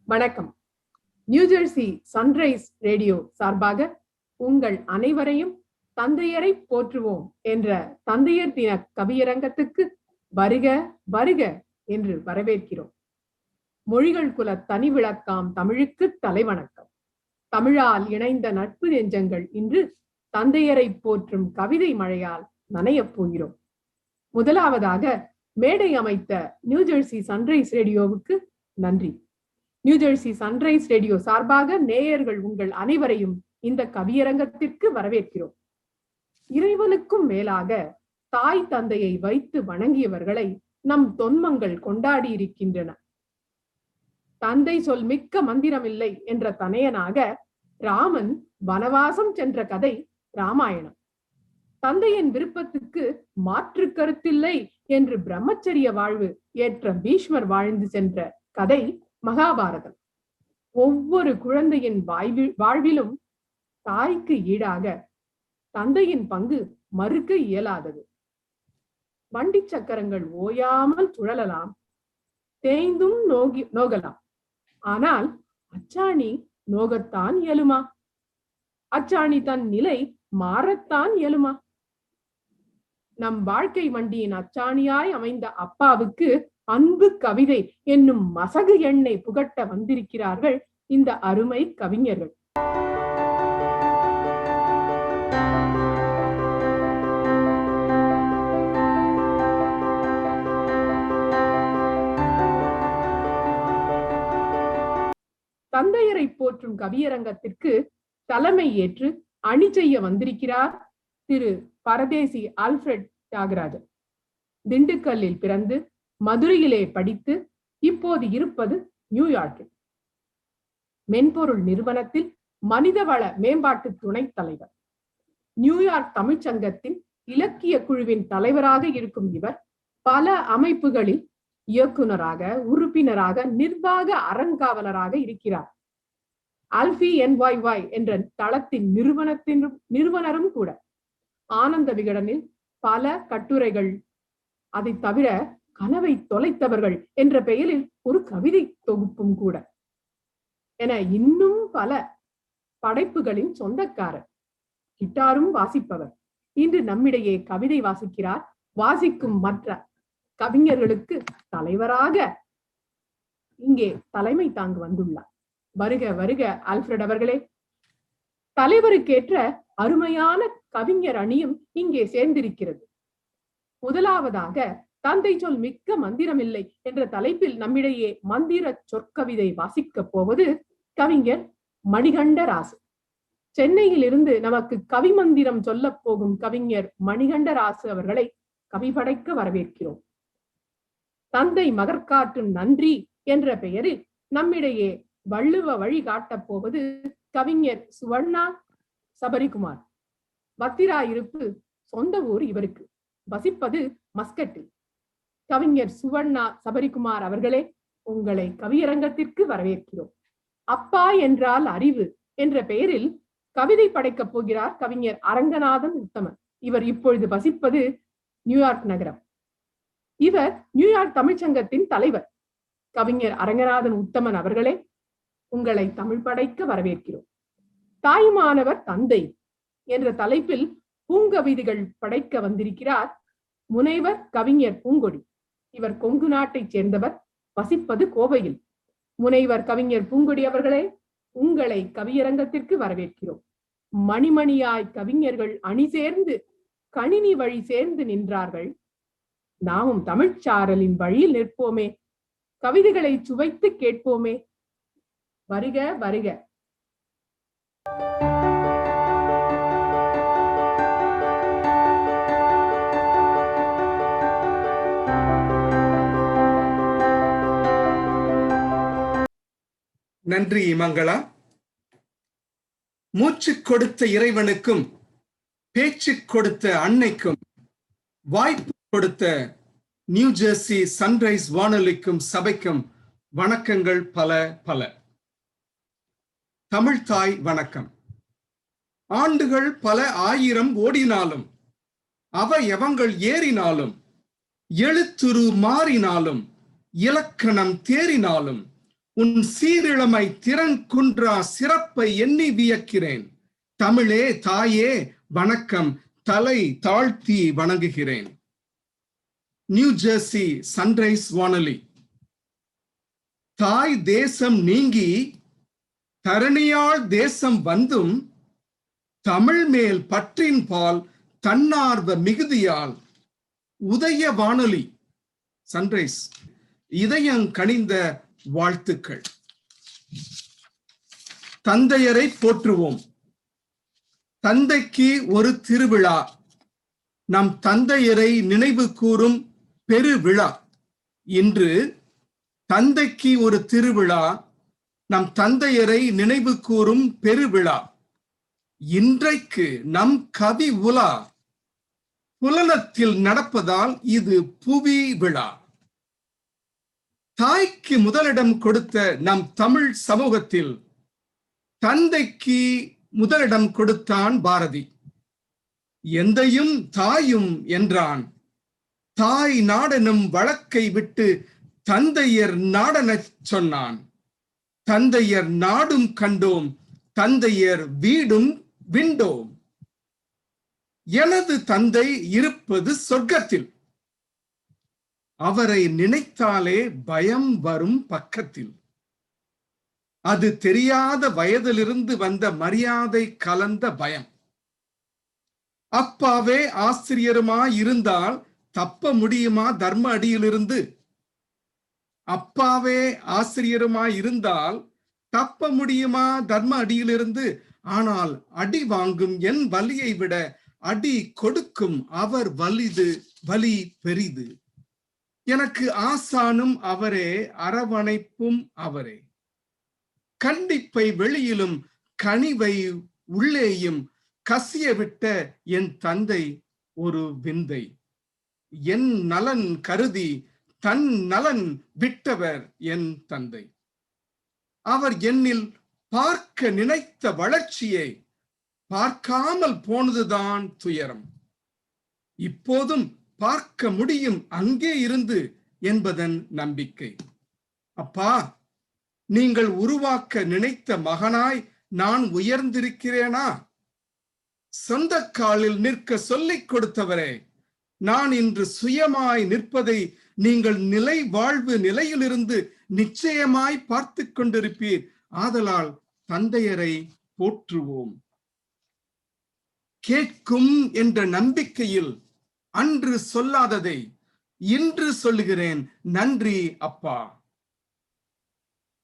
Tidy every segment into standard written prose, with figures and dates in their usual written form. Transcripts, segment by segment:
வணக்கம். New Jersey sunrise radio சார்பாக உங்கள் அனைவரையும் தந்தையரை போற்றுவோம் என்ற தந்தையர் தின கவியரங்கத்துக்கு வருக வருக என்று வரவேற்கிறோம். மொழிகள் குல தனி விளக்காம் தமிழுக்கு தலைவணக்கம். தமிழால் இணைந்த நட்பு நெஞ்சங்கள் இன்று தந்தையரை போற்றும் கவிதை மழையால் நனையப் போகிறோம். முதலாவதாக மேடை அமைத்த நியூஜெர்சி சன்ரைஸ் ரேடியோவுக்கு நன்றி. நியூஜெர்சி சன்ரைஸ் ரேடியோ சார்பாக நேயர்கள் உங்கள் அனைவரையும் இந்த கவியரங்கத்திற்கு வரவேற்கிறோம். இறைவனுக்கும் மேலாக தாய் தந்தையை வைத்து வணங்கியவர்களை நம் தொன்மங்கள் கொண்டாடி இருக்கின்றன. தந்தை சொல் மிக்க மந்திரமில்லை என்ற தனையனாக ராமன் வனவாசம் சென்ற கதை ராமாயணம். தந்தையின் விருப்பத்துக்கு மாற்று கருத்தில்லை என்று பிரம்மச்சரிய வாழ்வு ஏற்ற பீஷ்மர் வாழ்ந்து சென்ற கதை மகாபாரதம். ஒவ்வொரு குழந்தையின் வாழ்விலும் தாய்க்கு ஈடாக தந்தையின் பங்கு மறுக்க இயலாதது. வண்டி சக்கரங்கள் ஓயாமல் சுழலலாம், தேய்ந்தும் நோகலாம். ஆனால் அச்சாணி நோகத்தான் இயலுமா? அச்சாணி தன் நிலை மாறத்தான் இயலுமா? நம் வாழ்க்கை வண்டியின் அச்சாணியாய் அமைந்த அப்பாவுக்கு அன்பு கவிதை என்னும் மசகு எண்ணெய் புகட்ட வந்திருக்கிறார்கள் இந்த அருமை கவிஞர்கள். தந்தையரை போற்றும் கவியரங்கத்திற்கு தலைமை ஏற்று அணி செய்ய வந்திருக்கிறார் திரு பரதேசி ஆல்ஃபிரட் தியாகராஜன். திண்டுக்கல்லில் பிறந்து மதுரையிலே படித்து இப்போது இருப்பது நியூயார்க்கில். மென்பொருள் நிறுவனத்தில் மனிதவள மேம்பாட்டு துணைத் தலைவர். நியூயார்க் தமிழ்ச்சங்கத்தின் இலக்கிய குழுவின் தலைவராக இருக்கும் இவர் பல அமைப்புகளில் இயக்குனராக, உறுப்பினராக, நிர்வாக அறங்காவலராக இருக்கிறார். ஆல்ஃபி NYY என்ற தளத்தின் நிறுவனரும் கூட. ஆனந்த விகடனில் பல கட்டுரைகள், அதை தவிர கனவை தொலைத்தவர்கள் என்ற பெயரில் ஒரு கவிதை தொகுப்பும் கூட என இன்னும் பல படைப்புகளின் சொந்தக்காரர். கிட்டாரும் வாசிப்பவர். இன்று நம்மிடையே கவிதை வாசிக்கிறார். வாசிக்கும் மற்ற கவிஞர்களுக்கு தலைவராக இங்கே தலைமை தாங்கு வந்துள்ளார். வருக வருக ஆல்ஃபிரட் அவர்களே. தலைவருக்கேற்ற அருமையான கவிஞர் அணியும் இங்கே சேர்ந்திருக்கிறது. முதலாவதாக தந்தை சொல் மிக்க மந்திரமில்லை என்ற தலைப்பில் நம்மிடையே மந்திர சொற்கவிதை வாசிக்க போவது கவிஞர் மணிகண்டராசு. சென்னையில் இருந்து நமக்கு கவி மந்திரம் சொல்ல போகும் கவிஞர் மணிகண்டராசு அவர்களை கவி படைக்க வரவேற்கிறோம். தந்தை மகற்காட்டும் நன்றி என்ற பெயரில் நம்மிடையே வள்ளுவ வழி காட்டப் போவது கவிஞர் சுவர்ணா சபரிகுமார். வத்திராயிருப்பு சொந்த ஊர் இவருக்கு. வசிப்பது மஸ்கட்டில். கவிஞர் சுவர்ணா சபரிகுமார் அவர்களே, உங்களை கவியரங்கத்திற்கு வரவேற்கிறோம். அப்பா என்றால் அறிவு என்ற பெயரில் கவிதை படைக்கப் போகிறார் கவிஞர் அரங்கநாதன் உத்தமன். இவர் இப்பொழுது வசிப்பது நியூயார்க் நகரம். இவர் நியூயார்க் தமிழ்ச்சங்கத்தின் தலைவர். கவிஞர் அரங்கநாதன் உத்தமன் அவர்களே, உங்களை தமிழ் படைக்க வரவேற்கிறோம். தாய்மானவர் தந்தை என்ற தலைப்பில் பூங்கவிதைகள் படைக்க வந்திருக்கிறார் முனைவர் கவிஞர் பூங்கொடி. இவர் கொங்கு நாட்டைச் சேர்ந்தவர். வசிப்பது கோவையில். முனைவர் கவிஞர் பூங்கொடி அவர்களே, உங்களை கவியரங்கத்திற்கு வரவேற்கிறோம். மணிமணியாய் கவிஞர்கள் அணி சேர்ந்து கணினி வழி சேர்ந்து நின்றார்கள். நாமும் தமிழ்ச்சாரலின் வழியில் நிற்போமே, கவிதைகளை சுவைத்து கேட்போமே. வருக வருக. நன்றி மங்களா. மூச்சு கொடுத்த இறைவனுக்கும், பேச்சு கொடுத்த அன்னைக்கும், வாய்ப்பு கொடுத்த நியூஜெர்சி சன்ரைஸ் வானொலிக்கும் சபைக்கும் வணக்கங்கள் பல பல. தமிழ்தாய் வணக்கம். ஆண்டுகள் பல ஆயிரம் ஓடினாலும், அவயவங்கள் ஏறினாலும், எழுத்துரு மாறினாலும், இலக்கணம் தேறினாலும், உன் சீரிழமை திறன் குன்றா சிறப்பை எண்ணி வியக்கிறேன். தமிழே தாயே வணக்கம், தலை தாழ்த்தி வணங்குகிறேன். நியூ ஜெர்சி சன்ரைஸ் வானொலி. தாய் தேசம் நீங்கி தரணியாள் தேசம் வந்தும் தமிழ் மேல் பற்றின் பால் தன்னார்வ மிகுதியால் உதய வானொலி சன்ரைஸ் இதயம் கனிந்த வாழ்த்துக்கள். தந்தையரை போற்றுவோம். தந்தைக்கு ஒரு திருவிழா, நம் தந்தையரை நினைவு கூறும் பெருவிழா. இன்று தந்தைக்கு ஒரு திருவிழா, நம் தந்தையரை நினைவு கூறும் பெருவிழா. இன்றைக்கு நம் கவி உலா புலனத்தில் நடப்பதால் இது புவி விழா. தாய்க்கு முதலிடம் கொடுத்த நம் தமிழ் சமூகத்தில் தந்தைக்கு முதலிடம் கொடுத்தான் பாரதி. எந்தையும் தாயும் என்றான். தாய் நாடெனும் வழக்கை விட்டு தந்தையர் நாடெனச் சொன்னான். தந்தையர் நாடும் கண்டோம், தந்தையர் வீடும் விண்டோம். எனது தந்தை இருப்பது சொர்க்கத்தில், அவரை நினைத்தாலே பயம் வரும் பக்கத்தில். அது தெரியாத வயதிலிருந்து வந்த மரியாதை கலந்த பயம். அப்பாவே ஆசிரியருமா இருந்தால் தப்ப முடியுமா தர்ம அடியிலிருந்து? அப்பாவே ஆசிரியருமா இருந்தால் தப்ப முடியுமா தர்ம அடியிலிருந்து? ஆனால் அடி வாங்கும் என் வலியை விட அடி கொடுக்கும் அவர் வலி பெரிது. எனக்கு ஆசானும் அவரே, அரவணைப்பும் அவரே. கண்டிப்பை வெளியிலும் கனிவை உள்ளேயும் கசிய விட்ட என் தந்தை ஒரு விந்தை. என் நலன் கருதி தன் நலன் விட்டவர் என் தந்தை. அவர் என்னில் பார்க்க நினைத்த வளர்ச்சியை பார்க்காமல் போனதுதான் துயரம். இப்போதும் பார்க்க முடியும் அங்கே இருந்து என்பதன் நம்பிக்கை. அப்பா, நீங்கள் உருவாக்க நினைத்த மகனாய் நான் உயர்ந்திருக்கிறேனா? சொந்த காலில் நிற்க சொல்லிக் கொடுத்தவரே, நான் இன்று சுயமாய் நிற்பதை நீங்கள் நிலை வாழ்வு நிலையிலிருந்து நிச்சயமாய் பார்த்து கொண்டிருப்பீர். ஆதலால் தந்தையரை போற்றுவோம். கேட்கும் என்ற நம்பிக்கையில் அன்று சொல்லாததை இன்று சொல்லுகிறேன். நன்றி அப்பா.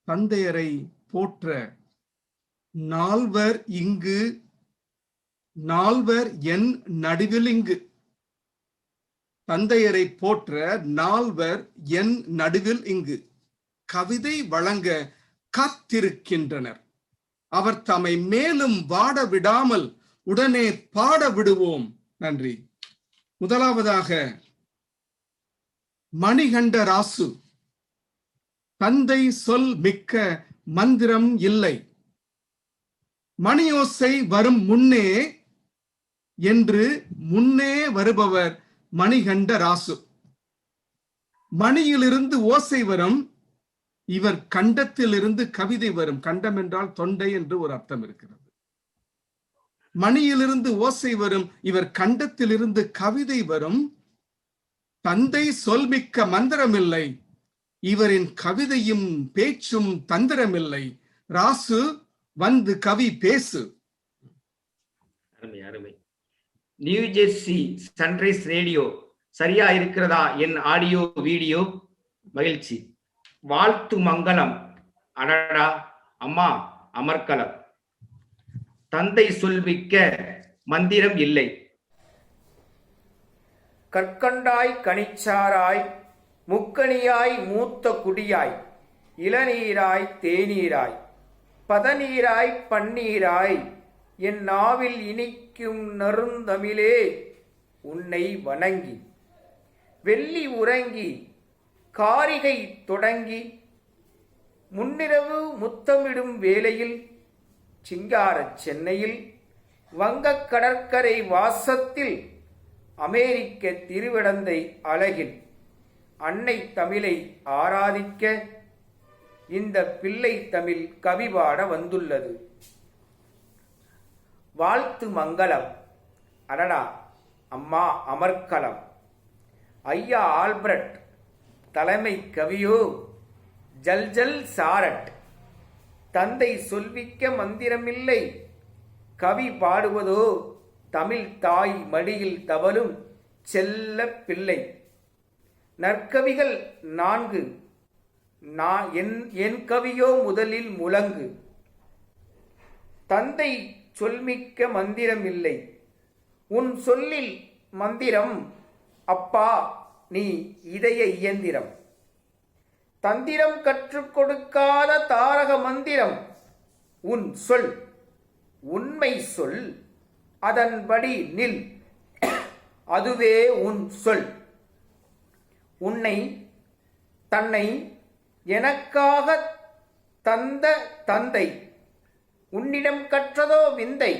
தந்தையரை போற்ற நால்வர் இங்கு, நால்வர் என் நடுவில் இங்கு. தந்தையரை போற்ற நால்வர் என் நடுவில் இங்கு. கவிதை வழங்க காத்திருக்கின்றனர். அவர் தம்மை மேலும் வாட விடாமல் உடனே பாட விடுவோம். நன்றி. முதலாவதாக மணிகண்ட ராசு. தந்தை சொல் மிக்க மந்திரம் இல்லை, மணியோசை வரும் முன்னே என்று முன்னே வருபவர் மணிகண்ட ராசு. மணியிலிருந்து ஓசை வரும், இவர் கண்டத்திலிருந்து கவிதை வரும். கண்டம் என்றால் தொண்டை என்று ஒரு அர்த்தம் இருக்கிறது. மணியிலிருந்து ஓசை வரும், இவர் கண்டத்திலிருந்து கவிதை வரும். தந்தை சொல்மிக்க மந்திரமில்லை, இவரின் கவிதையும் பேச்சும் தந்திரமில்லை. ராசு வந்து கவி பேசு. அருமை அருமை. நியூ ஜெர்சி சன்ரைஸ் ரேடியோ சரியா இருக்கிறதா? என் ஆடியோ வீடியோ. மகிழ்ச்சி. வாழ்த்து மங்களம். அடடா அம்மா அமர்கலம். தந்தை சொல்மிக்க மந்திரம் இல்லை. கற்கண்டாய் கனிச்சாராய் முக்கணியாய் மூத்த குடியாய் இளநீராய் தேநீராய் பதநீராய் பன்னீராய் என் நாவில் இனிக்கும் நறுந்தமிழே உன்னை வணங்கி வெள்ளி உறங்கி காரிகை தொடங்கி முன்னிரவு முத்தமிடும் வேளையில் சிங்காரச் சென்னையில் வங்கக் கடற்கரை வாசத்தில் அமெரிக்க திருவிடந்தை அழகில் அன்னை தமிழை ஆராதிக்க இந்த பிள்ளை தமிழ் கவி பாட வந்துள்ளது. வாழ்த்து மங்களம். அடடா அம்மா அமர்க்களம். ஐயா ஆல்பர்ட் தலைமை கவியோ ஜல்ஜல் சாரட். தந்தை சொல்விக்க மந்திரமில்லை, கவி பாடுவதோ தமிழ் தாய் மடியில் தவழும் செல்ல பிள்ளை. நற்கவிகள் 4, என் கவியோ முதலில் முழங்கு. தந்தை சொல்மிக்க மந்திரமில்லை, உன் சொல்லில் மந்திரம், அப்பா நீ இதய இயந்திரம். தந்திரம் கற்றுக் கொடுக்காத தாரக மந்திரம், உன் சொல் உண்மை சொல், அதன்படி நில், அதுவே உன் சொல். உன்னை தன்னை எனக்காக தந்த தந்தை, உன்னிடம் கற்றதோ விந்தை,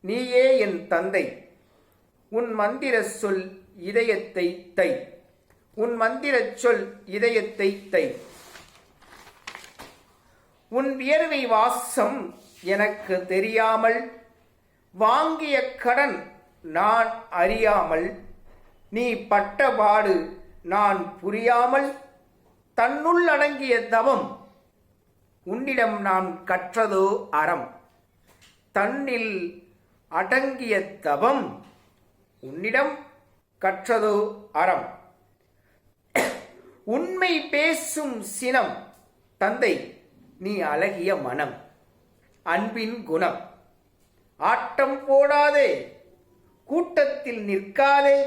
நீயே என் தந்தை. உன் மந்திர சொல் இதயத்தை தை, உன் மந்திர சொல் இதயத்தை தை. உன் வியர்வை வாசம் எனக்கு தெரியாமல், வாங்கிய கடன் நான் அறியாமல், நீ பட்டபாடு நான் புரியாமல், தன்னுள் அடங்கிய தவம் உன்னிடம் நான் கற்றதோ அறம். தன்னில் அடங்கிய தவம் உன்னிடம் கற்றதோ அறம். உண்மை பேசும் சினம் தந்தை, நீ அழகிய மனம், அன்பின் குணம். ஆட்டம் போடாதே, கூட்டத்தில் நிற்காதே,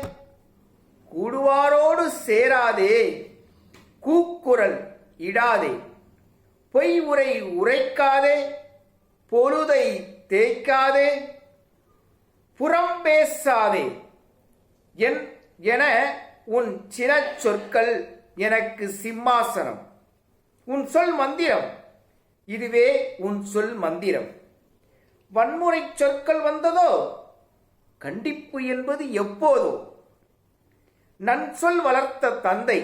கூடுவாரோடு சேராதே, கூக்குரல் இடாதே, பொய் உரை உரைக்காதே, பொழுதை தேய்க்காதே, புறம் பேசாதே என உன் சின சொற்கள் எனக்கு சிம்மாசனம். உன் சொல் மந்திரம், இதுவே உன் சொல் மந்திரம். வன்முறை சொற்கள் வந்ததோ, கண்டிப்பு என்பது எப்போதோ. நன் சொல் வளர்த்த தந்தை,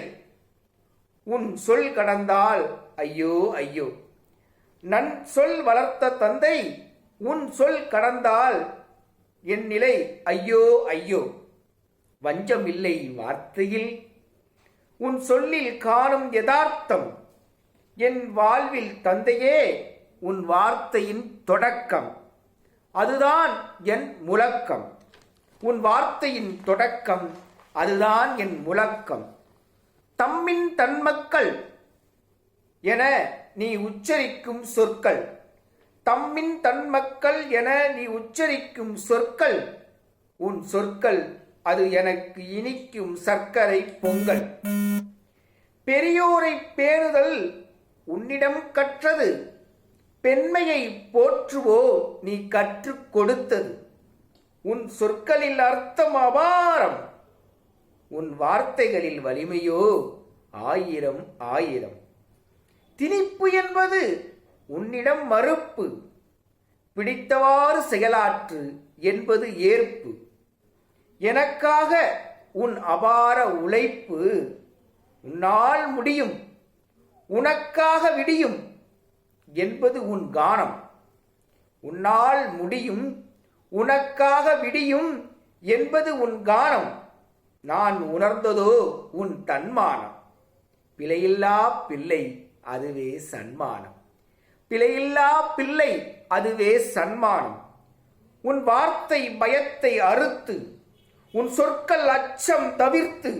உன் சொல் கடந்தால் ஐயோ ஐயோ. நன் சொல் வளர்த்த தந்தை, உன் சொல் கடந்தால் என் நிலை ஐயோ ஐயோ. வஞ்சமில்லை வார்த்தையில், உன் சொல்லில் காணும் யதார்த்தம், என் வாழ்வில் தந்தையே உன் வார்த்தையின் தொடக்கம், அதுதான் என் முழக்கம். உன் வார்த்தையின் தொடக்கம், அதுதான் என் முழக்கம். தம்மின் தன்மக்கள் என நீ உச்சரிக்கும் சொற்கள், தம்மின் தன்மக்கள் என நீ உச்சரிக்கும் சொற்கள், உன் சொற்கள் அது எனக்கு இனிக்கும் சர்க்கரை பொங்கல். பெரியோரை பேணுதல் உன்னிடம் கற்றது, பெண்மையை போற்றுவோ நீ கற்றுக் கொடுத்தது. உன் சொற்களில் அர்த்தம் அபாரம், உன் வார்த்தைகளில் வலிமையோ ஆயிரம் ஆயிரம். திணிப்பு என்பது உன்னிடம் மறுப்பு, பிடித்தவாறு செயலாற்று என்பது ஏற்பு. எனக்காக உன் அபார உழைப்பு, உன்னால் முடியும் உனக்காக விடியும் என்பது உன் கானம். உன்னால் முடியும் உனக்காக விடியும் என்பது உன் கானம். நான் உணர்ந்ததோ உன் தன்மானம். பிழையில்லா பிள்ளை அதுவே சன்மானம், பிழையில்லா பிள்ளை அதுவே சன்மானம். உன் வார்த்தை பயத்தை அறுத்து, உன் சொற்கள் அச்சம் தவிர்த்து,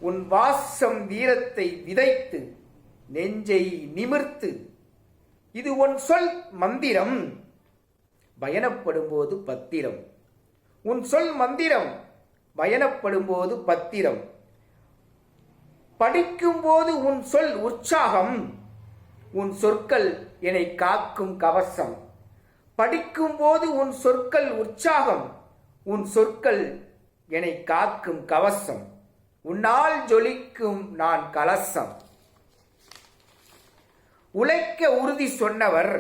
உன் வாசம் வீரத்தை விதைத்து, நெஞ்சை நிமிர்த்து. இது உன் சொல் மந்திரம், பயணப்படும்போது பத்திரம். உன் சொல் மந்திரம், பயணப்படும்போது பத்திரம். படிக்கும்போது உன் சொல் உற்சாகம், உன் சொற்கள் என்னை காக்கும் கவசம். படிக்கும்போது உன் சொற்கள் உற்சாகம், உன் சொற்கள் என்னை காக்கும் கவசம். உன்னால் ஜொலிக்கும் நான் கலசம். உழைக்க உறுதி சொன்னவர்,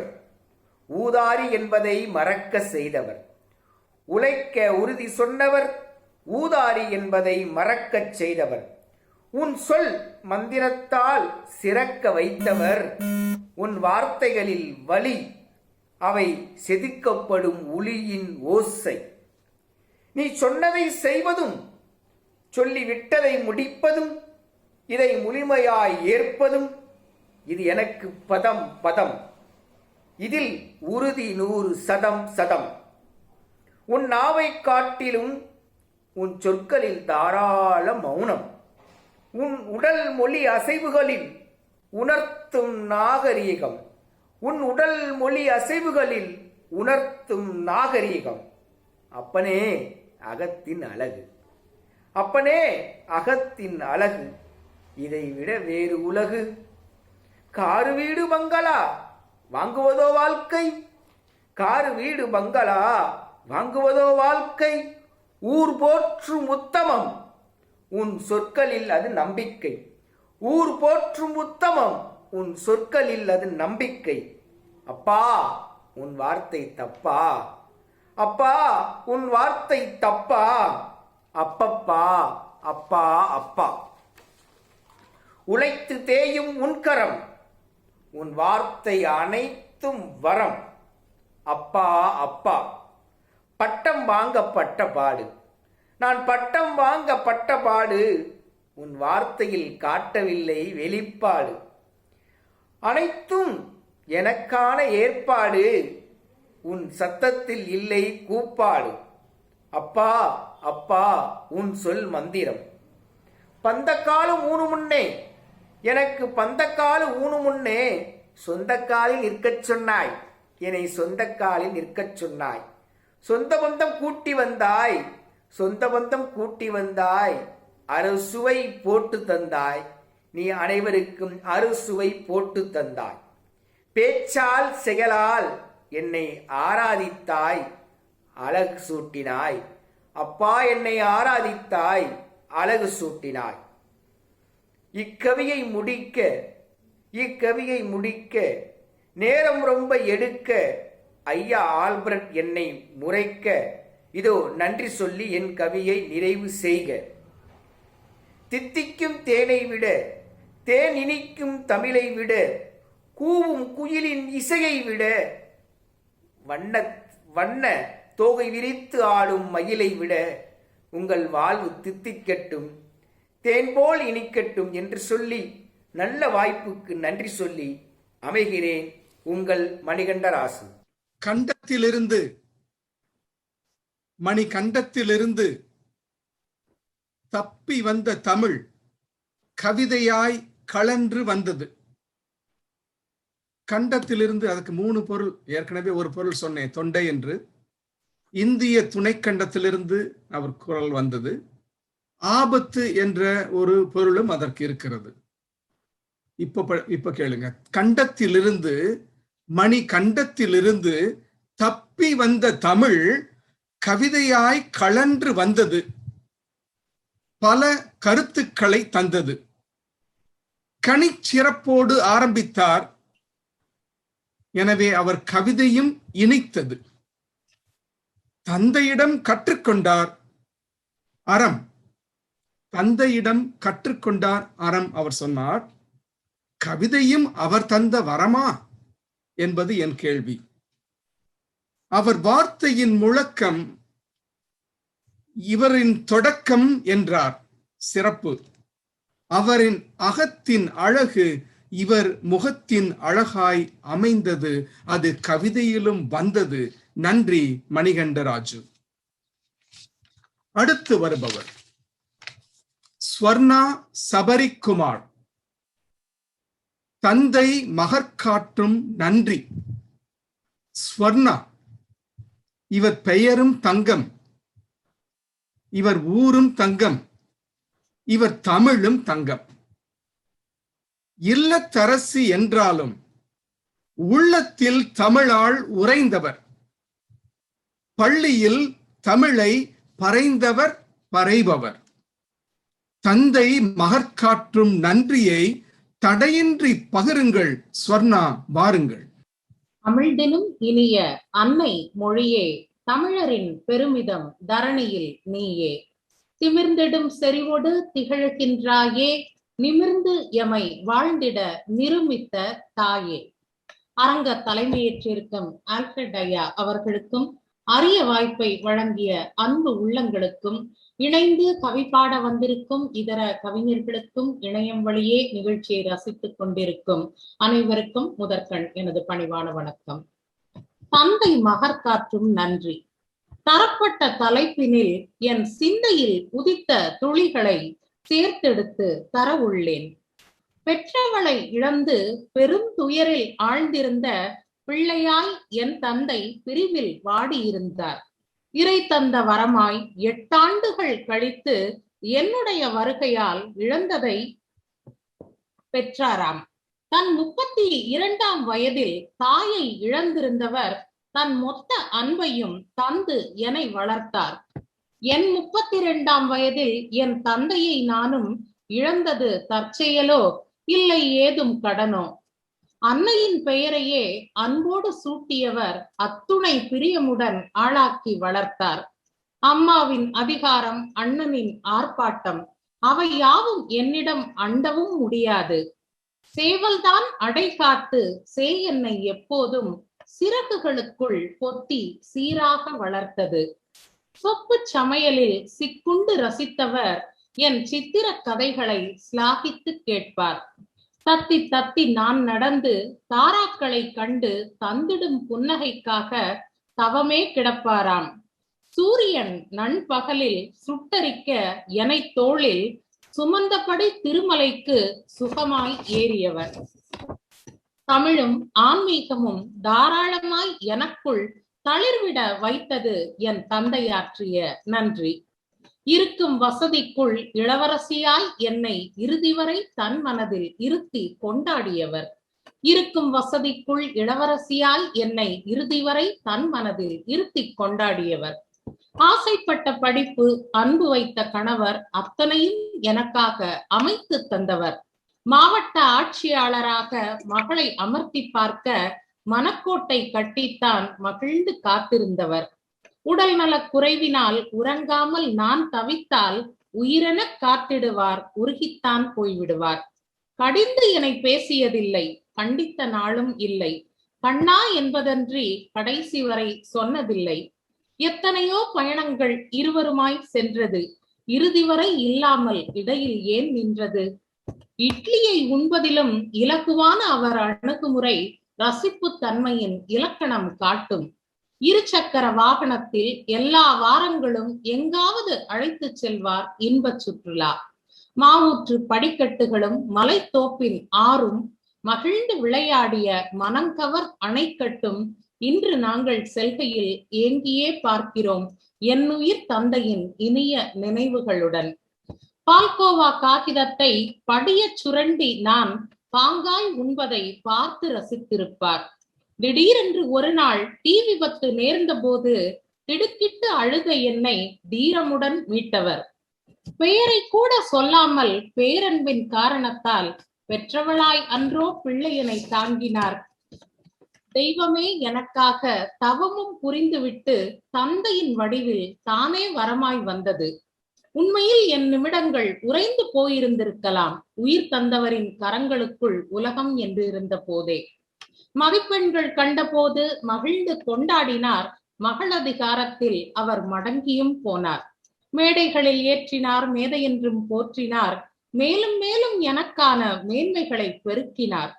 ஊதாரி என்பதை மறக்க செய்தவர். உழைக்க உறுதி சொன்னவர், ஊதாரி என்பதை மறக்கச் செய்தவர். உன் சொல் மந்திரத்தால் சிறக்க வைத்தவர். உன் வார்த்தைகளில் வலி, அவை செதுக்கப்படும் ஒளியின் ஓசை. நீ சொன்னதை செய்வதும் சொல்லிவிட்டதை முடிப்பதும் இதை முழுமையாய் ஏற்பதும் இது எனக்கு பதம் பதம். இதில் உறுதி 100%. உன் நாவை காட்டிலும் உன் சொற்களில் தாராள மௌனம். உன் உடல் மொழி அசைவுகளில் உணர்த்தும் நாகரீகம். உன் உடல் மொழி அசைவுகளில் உணர்த்தும் நாகரீகம். அப்பனே அகத்தின் அழகு, அப்பனே அகத்தின் அழகு. இதை விட வேறு உலகு. காரு வீடு பங்களா வாங்குவதோ வாழ்க்கை, காரு வீடு பங்களா வாங்குவதோ வாழ்க்கை. ஊர் போற்றும் உத்தமம், உன் சொற்களில் அது நம்பிக்கை. ஊர் போற்றும் உத்தமம், உன் சொற்களில் அது நம்பிக்கை. அப்பா உன் வார்த்தை தப்பா, அப்பா உன் வார்த்தை தப்பா. அப்பப்பா அப்பா அப்பா. உழைத்து தேயும் உன்கரம், உன் வார்த்தை அனைத்தும் வரம். அப்பா அப்பா. பட்டம் வாங்கப்பட்ட பாடு, நான் பட்டம் வாங்கப்பட்ட பாடு. உன் வார்த்தையில் காட்டவில்லை வெளிப்பாடு. அனைத்தும் எனக்கான ஏற்பாடு, உன் சத்தத்தில் இல்லை கூப்பாடு. அப்பா அப்பா உன் சொல் மந்திரம். பந்தக்காலும் ஊனு முன்னே, எனக்கு பந்தக்காலு ஊனு முன்னே சொந்தக்காலில் நிற்கச் சொன்னாய், என்னை சொந்தக்காலில் நிற்கச் சொன்னாய். சொந்த பந்தம் கூட்டி வந்தாய், சொந்த பந்தம் கூட்டி வந்தாய். அறுசுவை போட்டு தந்தாய், நீ அனைவருக்கும் அறுசுவை போட்டு தந்தாய். பேச்சால் செயலால் என்னை ஆராதித்தாய், அழகு சூட்டினாய். அப்பா என்னை ஆராதித்தாய், அழகு சூட்டினாய். இக்கவியை முடிக்க நேரம் ரொம்ப எடுக்க ஐயா ஆல்பர்ட் என்னை முறைக்க. இதோ நன்றி சொல்லி என் கவியை நிறைவு செய்க. தித்திக்கும் தேனை விட, தேன் இனிக்கும் தமிழை விட, கூவும் குயிலின் இசையை விட, வண்ண வண்ண தோகை விரித்து ஆடும் மயிலை விட உங்கள் வாழ்வு தித்திக்கட்டும், தேன் போல் இனிக்கட்டும் என்று சொல்லி நல்ல வாய்ப்புக்கு நன்றி சொல்லி அமைகிறேன். உங்கள் மணிகண்டராசு. கண்டத்திலிருந்து, மணிகண்டத்திலிருந்து தப்பி வந்த தமிழ் கவிதையாய் கலன்று வந்தது. கண்டத்திலிருந்து, அதுக்கு 3 பொருள், ஏற்கனவே ஒரு பொருள் சொன்னேன், தொண்டை என்று. இந்திய துணைக்கண்டத்திலிருந்து அவர் குரல் வந்தது. ஆபத்து என்ற ஒரு பொருளும் அதற்கு இருக்கிறது. இப்ப கேளுங்க. கண்டத்திலிருந்து, மணிகண்டத்திலிருந்து தப்பி வந்த தமிழ் கவிதையாய் கலன்று வந்தது, பல கருத்துக்களை தந்தது. கனிச்சிறப்போடு ஆரம்பித்தார், எனவே அவர் கவிதையும் இனித்தது. தந்தையிடம் கற்றுக்கொண்டார் அறம், தந்தையிடம் கற்றுக்கொண்டார் அறம். அவர் சொன்னார், கவிதையும் அவர் தந்த வரமா என்பது என் கேள்வி. அவர் வார்த்தையின் முழக்கம் இவரின் தொடக்கம் என்றார். சிறப்பு. அவரின் அகத்தின் அழகு இவர் முகத்தின் அழகாய் அமைந்தது, அது கவிதையிலும் வந்தது. நன்றி மணிகண்டராஜு. அடுத்து வருபவர் ஸ்வர்ணா சபரிக்குமார். தந்தை மகற்காற்றும் நன்றி. ஸ்வர்ணா, இவர் பெயரும் தங்கம், இவர் ஊரும் தங்கம், இவர் தமிழும் தங்கம். இல்லத்தரசி என்றாலும் உள்ளத்தில் தமிழால் உறைந்தவர். பள்ளியில் தமிழை பறைந்தவர், பறைபவர். தந்தை மகற்காற்றும் நன்றியை தடையின்றி பகிருங்கள். ஸ்வர்ணா, வாருங்கள். தமிழ்தினும் இனிய அன்னை மொழியே, தமிழரின் பெருமிதம் தரணியில் நீயே. திமிர்ந்திடும் செறிவோடு திகழ்கின்றாயே, நிமிர்ந்து எமை வாழ்ந்திட நிருமித்த தாயே. அரங்க தலைமையேற்றிருக்கும் ஆல்ஃபிரட் ஐயா அவர்களுக்கும், அரிய வாய்ப்பை வழங்கிய அன்பு உள்ளங்களுக்கும், இணைந்து கவி பாட வந்திருக்கும் இதர கவிஞர்களுக்கும், இணையம் வழியே நிகழ்ச்சியை ரசித்துக் கொண்டிருக்கும் அனைவருக்கும் முதற்கண் எனது பணிவான வணக்கம். தந்தை மகற்காற்றும் நன்றி. தரப்பட்ட தலைப்பினில் என் சிந்தையில் உதித்த துளிகளை சேர்த்தெடுத்து தர உள்ளேன். பெற்றவளை இழந்து பெருந்துயரில் ஆழ்ந்திருந்த பிள்ளையாய் என் தந்தை பிரிவில் வாடியிருந்தார். இறை தந்த வரமாய் 8 ஆண்டுகள் கழித்து என்னுடைய வருகையால் இழந்ததை பெற்றாராம். தன் 32ஆம் வயதில் தாயை இழந்திருந்தவர் தன் மொத்த அன்பையும் தந்து என்னை வளர்த்தார். என் 32ஆம் வயதில் என் தந்தையை நானும் இழந்தது தற்செயலோ இல்லை ஏதும் கடனோ? அன்னையின் பெயரையே அன்போடு சூட்டியவர் அத்துணை பிரியமுடன் ஆளாக்கி வளர்த்தார். அம்மாவின் அதிகாரம், அண்ணனின் ஆர்ப்பாட்டம், அவை யாவும் என்னிடம் அண்டவும் முடியாது. சேவல்தான் அடை காத்து என்னை எப்போதும் சிறகுகளுக்குள் பொத்தி சீராக வளர்த்தது. சொப்பு சமையலில் சிக்குண்டு ரசித்தவர் என் சித்திர கதைகளை சிலாகித்து கேட்பார். தத்தி தத்தி நான் நடந்து தாராக்களை கண்டு தந்திடும் புன்னகைக்காக தவமே கிடப்பாராம். சூரியன் நண்பகலில் சுட்டரிக்க எனை தோளில் சுமந்தபடி திருமலைக்கு சுகமாய் ஏறியவர். தமிழும் ஆன்மீகமும் தாராளமாய் எனக்குள் தளிர்விட வைத்தது என் தந்தையாற்றிய நன்றி. இருக்கும் வசதிக்குள் இளவரசியாய் என்னை இறுதி வரை தன் மனதில் இருத்தி கொண்டாடியவர். இருக்கும் வசதிக்குள் இளவரசியாய் என்னை இறுதி வரை தன் மனதில் இருத்தி கொண்டாடியவர். ஆசைப்பட்ட படிப்பு, அன்பு வைத்த கணவர், அத்தனையும் எனக்காக அமைத்து தந்தவர். மாவட்ட ஆட்சியாளராக மகளை அமர்த்தி பார்க்க மனக்கோட்டை கட்டித்தான் மகிழ்ந்து காத்திருந்தவர். உடல் நலக் குறைவினால் உறங்காமல் நான் தவித்தால் உயிரென காத்திடுவார், உருகித்தான் போய்விடுவார். கடிந்து என்னை பேசியதில்லை, கண்டித்த நாளும் இல்லை. கண்ணா என்பதன்றி கடைசி வரை சொன்னதில்லை. எத்தனையோ பயணங்கள் இருவருமாய் சென்றது, இறுதி வரை இல்லாமல் இடையில் ஏன் நின்றது? இட்லியை உண்பதிலும் இலகுவான அவர் அணுகுமுறை ரசிப்பு தன்மையின் இலக்கணம் காட்டும். 2 சக்கர வாகனத்தில் எல்லா வாரங்களும் எங்காவது அழைத்து செல்வார் இன்பச் சுற்றுலா. மாவூற்று படிக்கட்டுகளும் மலைத்தோப்பின் ஆறும் மகிழ்ந்து விளையாடிய மனங்கவர் அணைக்கட்டும் இன்று நாங்கள் செல்கையில் ஏங்கியே பார்க்கிறோம் என்னுயிர் தந்தையின் இனிய நினைவுகளுடன். பால்கோவா காகிதத்தை படிய சுரண்டி நான் பாங்காய் உண்பதை பார்த்து ரசித்திருப்பார். திடீரென்று ஒரு நாள் தீ விபத்து நேர்ந்த போது திடுக்கிட்டு அழுத என்னை தீரமுடன் மீட்டவர். பெயரை கூட சொல்லாமல் பேரன்பின் காரணத்தால் பெற்றவளாய் அன்றோ பிள்ளையனை தாங்கினார். தெய்வமே எனக்காக தவமும் புரிந்துவிட்டு தந்தையின் வடிவில் தானே வரமாய் வந்தது. உண்மையில் என் நிமிடங்கள் உறைந்து போயிருந்திருக்கலாம், உயிர் தந்தவரின் கரங்களுக்குள் உலகம் என்று இருந்த போதே. மதிப்பெண்கள் கண்டபோது மகிழ்ந்து கொண்டாடினார். மகளதிகாரத்தில் அவர் மடங்கியும் போனார். மேடைகளில் ஏற்றினார், மேதையென்றும் போற்றினார். மேலும் மேலும் எனக்கான மேன்மைகளை பெருக்கினார்.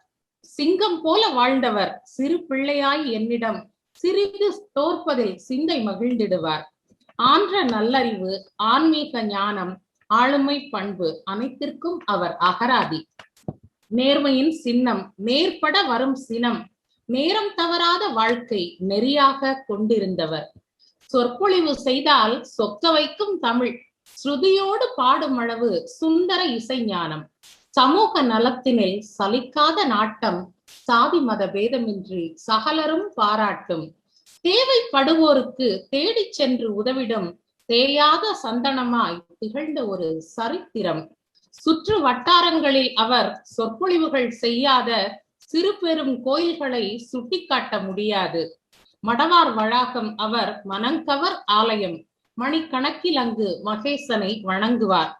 சிங்கம் போல வாழ்ந்தவர் சிறு பிள்ளையாய் என்னிடம் சிறிது தோற்பதில் சிந்தை மகிழ்ந்திடுவார். ஆன்ற நல்லறிவு, ஆன்மீக ஞானம், ஆளுமை பண்பு அனைத்திற்கும் அவர் அகராதி. நேர்மையின் சின்னம், நேர்பட வரும் சினம், நேரம் தவறாத வாழ்க்கை நெறியாக கொண்டிருந்தவர். சொற்பொழிவு செய்தால் சொக்க வைக்கும் தமிழ், ஸ்ருதியோடு பாடும் அளவு சுந்தர இசை ஞானம், சமூக நலத்தினில் சலிக்காத நாட்டம், சாதி மத பேதமின்றி சகலரும் பாராட்டும், தேவைப்படுவோருக்கு தேடி சென்று உதவிடும் தேயாத சந்தனமாய் திகழ்ந்த ஒரு சரித்திரம். சுற்று வட்டாரங்களில் அவர் சொற்பொழிவுகள் செய்யாத சிறு பெரும் கோயில்களை சுட்டிக்காட்ட முடியாது. மடவார் வளாகம் அவர் மனங்கவர் ஆலயம், மணிக்கணக்கில் அங்கு மகேசனை வணங்குவார்.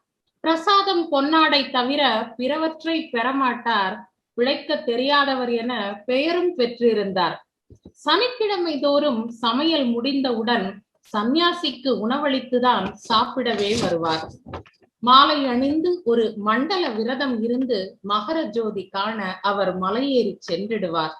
பிரசாதம் பொன்னாடை தவிர பிறவற்றை பெறமாட்டார். பிழைக்க தெரியாதவர் என பெயரும் பெற்றிருந்தார். சனிக்கிழமை தோறும் சமையல் முடிந்தவுடன் சந்நியாசிக்கு உணவளித்துதான் சாப்பிடவே வருவார். மாலை அணிந்து ஒரு மண்டல விரதம் இருந்து மகர ஜோதி காண அவர் மலையேறி சென்றிடுவார்.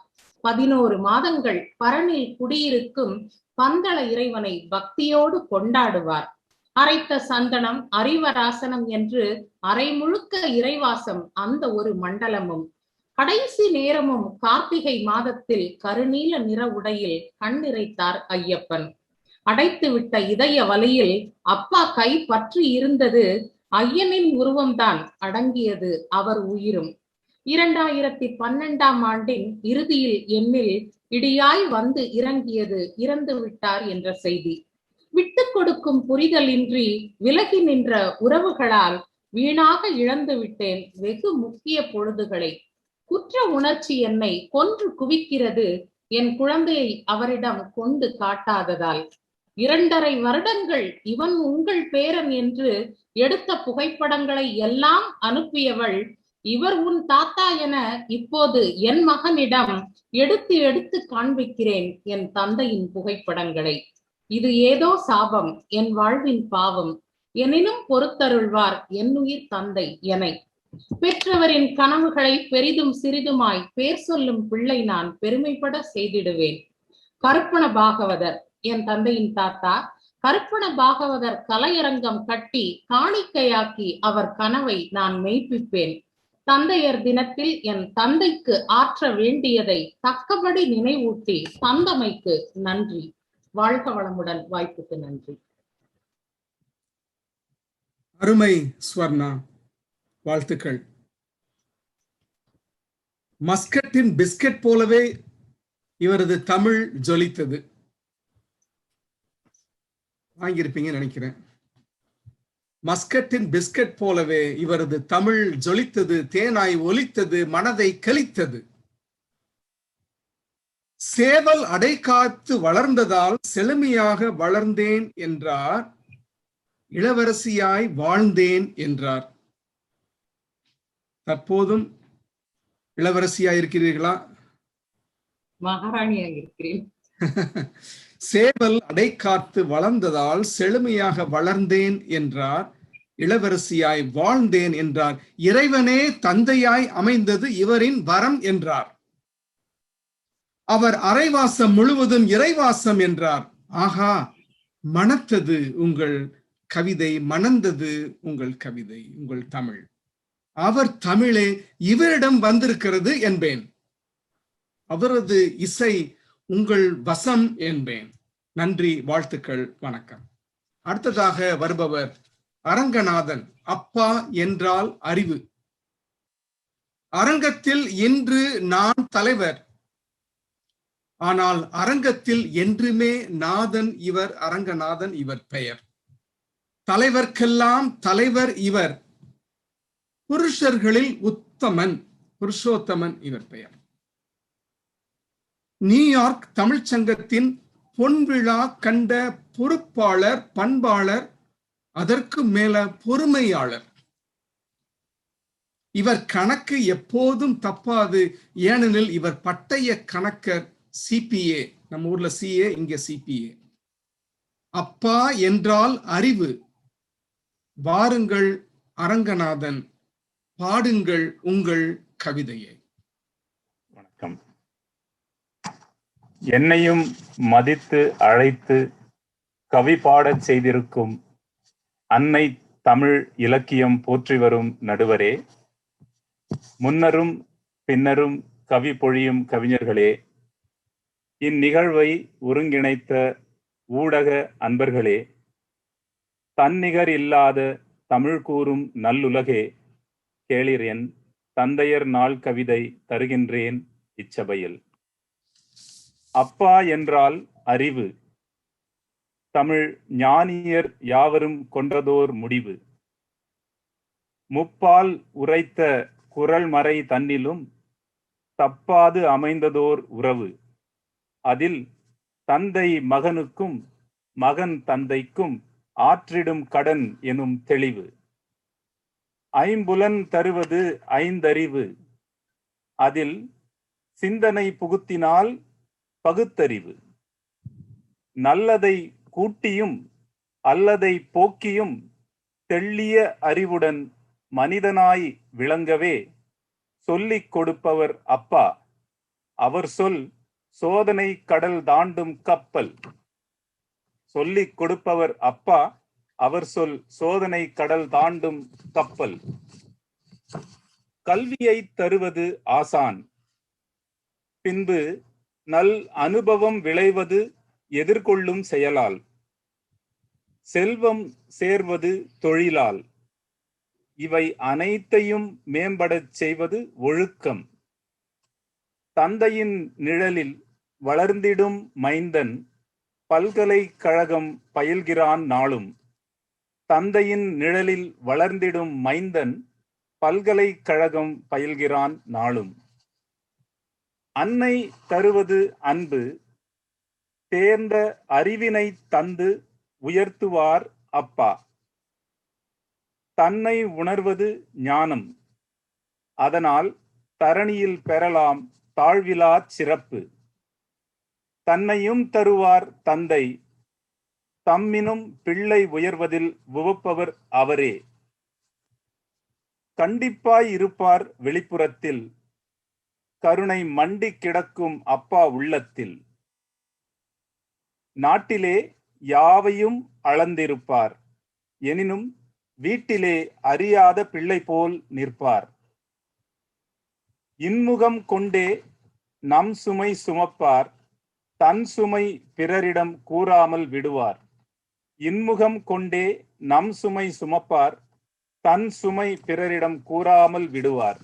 11 மாதங்கள் பரனில் குடியிருக்கும் பந்தள இறைவனை பக்தியோடு கொண்டாடுவார். அரைத்த சந்தனம், அறிவராசனம் என்று அரை முழுக்க இறைவாசம் அந்த ஒரு மண்டலமும். கடைசி நேரமும் கார்த்திகை மாதத்தில் கருநீல நிற உடையில் கண்ணிறைத்தார் ஐயப்பன். அடைத்துவிட்ட இதய வலியில் அப்பா கை பற்றி இருந்தது. ஐயனின் உருவம்தான் அடங்கியது அவர் உயிரும். 2012ஆம் ஆண்டின் இறுதியில் எண்ணில் இடியாய் வந்து இறங்கியது இறந்து விட்டார் என்ற செய்தி. விட்டு கொடுக்கும் புரிதலின்றி விலகி நின்ற உறவுகளால் வீணாக இழந்து விட்டேன் வெகு முக்கிய பொழுதுகளை. குற்ற உணர்ச்சி என்னை கொன்று குவிக்கிறது என் குழந்தையை அவரிடம் கொண்டு காட்டாததால். 2.5 வருடங்கள் இவன் உங்கள் பேரன் என்று எடுத்த புகைப்படங்களை எல்லாம் அனுப்பியவள் இவர் உன் தாத்தா என இப்போது என் மகனிடம் எடுத்து எடுத்து காண்பிக்கிறேன் என் தந்தையின் புகைப்படங்களை. இது ஏதோ சாபம், என் வாழ்வின் பாவம், எனினும் பொறுத்தருள்வார் என்னுயிர் தந்தை என. பெற்றவரின் கனவுகளை பெரிதும் சிறிதுமாய் பேர் சொல்லும் பிள்ளை நான் பெருமைப்பட செய்திடுவேன். கருப்பண பாகவதர் என் தந்தையின் தாத்தா. கருப்பண பாகவதர் கலையரங்கம் கட்டி காணிக்கையாக்கி அவர் கனவை நான் மெய்ப்பிப்பேன். தந்தையர் தினத்தில் என் தந்தைக்கு ஆற்ற வேண்டியதை தக்கபடி நினைவூட்டி தந்தமைக்கு நன்றி. வாழ்க வளமுடன். வாய்ப்புக்கு நன்றி. அருமை ஸ்வர்ணா, வாழ்த்துக்கள். மஸ்கட்டின் பிஸ்கட் போலவே இவரது தமிழ் ஜொலித்தது. வாங்கியிருப்பீங்கன்னு நினைக்கிறேன். மஸ்கட்டின் பிஸ்கட் போலவே இவரது தமிழ் ஜொலித்தது, தேனாய் ஒலித்தது, மனதை கலித்தது. சேவல் அடை காத்து வளர்ந்ததால் செழுமையாக வளர்ந்தேன் என்றார், இளவரசியாய் வாழ்ந்தேன் என்றார். தற்போதும் இளவரசியாய் இருக்கிறீர்களா? மகாராணியாக இருக்கிறேன். சேவல் அடை காத்து வளர்ந்ததால் செழுமையாக வளர்ந்தேன் என்றார், இளவரசியாய் வாழ்ந்தேன் என்றார். இறைவனே தந்தையாய் அமைந்தது இவரின் வரம் என்றார். அவர் அரைவாசம் முழுவதும் இறைவாசம் என்றார். ஆகா, மணத்தது உங்கள் கவிதை, மணந்தது உங்கள் கவிதை, உங்கள் தமிழ். அவர் தமிழே இவரிடம் வந்திருக்கிறது என்பேன். அவரது இசை உங்கள் வசம் என்பேன். நன்றி, வாழ்த்துக்கள், வணக்கம். அடுத்ததாக வருபவர் அரங்கநாதன். அப்பா என்றால் அறிவு. அரங்கத்தில் இன்று நான் தலைவர், ஆனால் அரங்கத்தில் என்றுமே நாதன் இவர். அரங்கநாதன் இவர் பெயர். தலைவர்க்கெல்லாம் தலைவர் இவர். புருஷர்களில் உத்தமன், புருஷோத்தமன் இவர் பெயர். நியூயார்க் தமிழ்ச் சங்கத்தின் பொன்விழா கண்ட பொறுப்பாளர், பண்பாளர், அதற்கு மேல பொறுமையாளர். இவர் கணக்கு எப்போதும் தப்பாது. ஏனெனில் இவர் பட்டய கணக்கர், சிபிஏ. நம்ம ஊர்ல சிஏ, இங்க சிபிஏ. அப்பா என்றால் அறிவு. வாருங்கள் அரங்கநாதன், பாடுங்கள் உங்கள் கவிதையை. வணக்கம். என்னையும் மதித்து அழைத்து கவி பாடச் செய்திருக்கும் அன்னை தமிழ் இலக்கியம் போற்றி வரும் நடுவரே, முன்னரும் பின்னரும் கவி பொழியும் கவிஞர்களே, இந்நிகழ்வை ஒருங்கிணைத்த ஊடக அன்பர்களே, தன்னிகர் இல்லாத தமிழ் கூறும் நல்லுலகே, கேளிர் என் தந்தையர் நாள் கவிதை தருகின்றேன் இச்சபையில். அப்பா என்றால் அறிவு. தமிழ் ஞானியர் யாவரும் கொண்டதோர் முடிவு. முப்பால் உரைத்த குறள் மறை தன்னிலும் தப்பாது அமைந்ததோர் உறவு. அதில் தந்தை மகனுக்கும், மகன் தந்தைக்கும் ஆற்றிடும் கடன் எனும் தெளிவு. ஐம்புலன் தருவது ஐந்தறிவு, அதில் சிந்தனை புகுத்தினால் பகுத்தறிவு. நல்லதை கூட்டியும் அல்லதை போக்கியும் தெள்ளிய அறிவுடன் மனிதனாய் விளங்கவே சொல்லிக் கொடுப்பவர் அப்பா, அவர் சொல் சோதனை கடல் தாண்டும் கப்பல். சொல்லிக் கொடுப்பவர் அப்பா, அவர் சொல் சோதனை கடல் தாண்டும் கப்பல். கல்வியை தருவது ஆசான், பின்பு நல் அனுபவம் விளைவது எதிர்கொள்ளும் செயலால். செல்வம் சேர்வது தொழிலால், இவை அனைத்தையும் மேம்படச் செய்வது ஒழுக்கம். தந்தையின் நிழலில் வளர்ந்திடும் மைந்தன் பல்கலைக்கழகம் பயில்கிறான் நாளும். தந்தையின் நிழலில் வளர்ந்திடும் மைந்தன் பல்கலைக்கழகம் பயில்கிறான் நாளும். அன்னை தருவது அன்பு, தேர்ந்த அறிவினை தந்து உயர்த்துவார் அப்பா. தன்னை உணர்வது ஞானம், அதனால் தரணியில் பெறலாம் தாழ்விலா சிறப்பு. தன்னையும் தருவார் தந்தை, தம்மினும் பிள்ளை உயர்வதில் உவப்பவர் அவரே. கண்டிப்பாய் இருப்பார் வெளிப்புறத்தில், கருணை மண்டி கிடக்கும் அப்பா உள்ளத்தில். நாட்டிலே யாவையும் அளந்திருப்பார், எனினும் வீட்டிலே அறியாத பிள்ளை போல் நிற்பார். இன்முகம் கொண்டே நம் சுமை சுமப்பார், தன் சுமை பிறரிடம் கூறாமல் விடுவார். இன்முகம் கொண்டே நம் சுமை சுமப்பார், தன் சுமை பிறரிடம் கூறாமல் விடுவார்.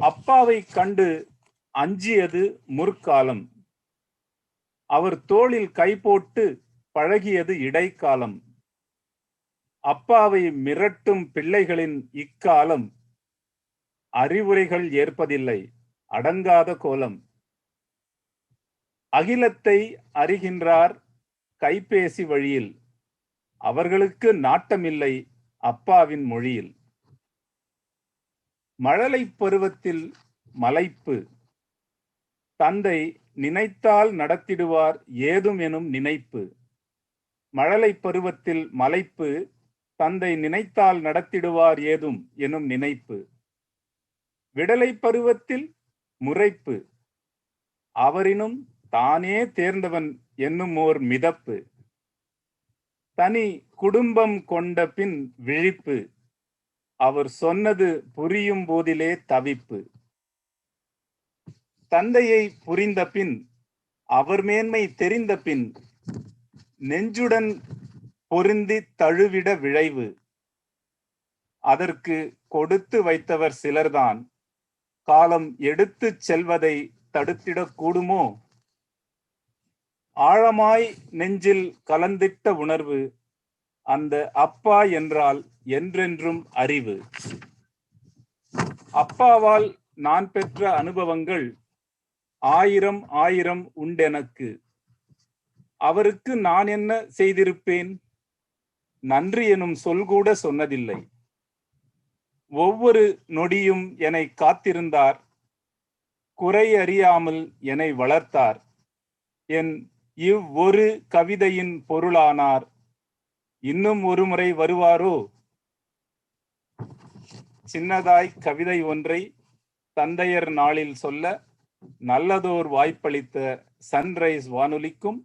அப்பாவை கண்டு அஞ்சியது முற்காலம், அவர் தோளில் கை போட்டு பழகியது இடைக்காலம். அப்பாவை மிரட்டும் பிள்ளைகளின் இக்காலம், அறிவுரைகள் ஏற்பதில்லை அடங்காத கோலம். அகிலத்தை அறிகின்றார் கைபேசி வழியில், அவர்களுக்கு நாட்டமில்லை அப்பாவின் மொழியில். மழலை பருவத்தில் மலைப்பு, தந்தை நினைத்தால் நடத்திடுவார் ஏதும் எனும் நினைப்பு. மழலை பருவத்தில் மலைப்பு, தந்தை நினைத்தால் நடத்திடுவார் ஏதும் எனும் நினைப்பு. விடலை பருவத்தில் முறைப்பு, அவரினும் தானே தேர்ந்தவன் என்னும் ஓர் மிதப்பு. தனி குடும்பம் கொண்ட பின் விழிப்பு, அவர் சொன்னது புரியும் போதிலே தவிப்பு. தந்தையை புரிந்த பின், அவர் மேன்மை தெரிந்த பின், நெஞ்சுடன் பொருந்தி தழுவிட விழைவு. அதற்கு கொடுத்து வைத்தவர் சிலர்தான், காலம் எடுத்துச் செல்வதை தடுத்திடக் கூடுமோ? ஆழமாய் நெஞ்சில் கலந்திட்ட உணர்வு, அந்த அப்பா என்றால் என்றென்றும் அறிவு. அப்பாவால் நான் பெற்ற அனுபவங்கள் ஆயிரம் ஆயிரம் உண்டெனக்கு. அவருக்கு நான் என்ன செய்திருப்பேன்? நன்றி எனும் சொல் கூட சொன்னதில்லை. ஒவ்வொரு நொடியும் என்னை காத்திருந்தார், குறை அறியாமல் என்னை வளர்த்தார். என் இவ்வொரு கவிதையின் பொருளானார், இன்னும் ஒரு முறை வருவாரோ? சின்னதாய் கவிதை ஒன்றை தந்தையர் நாளில் சொல்ல நல்லதோர் வாய்ப்பளித்த சன்ரைஸ் வானொலிக்கும்,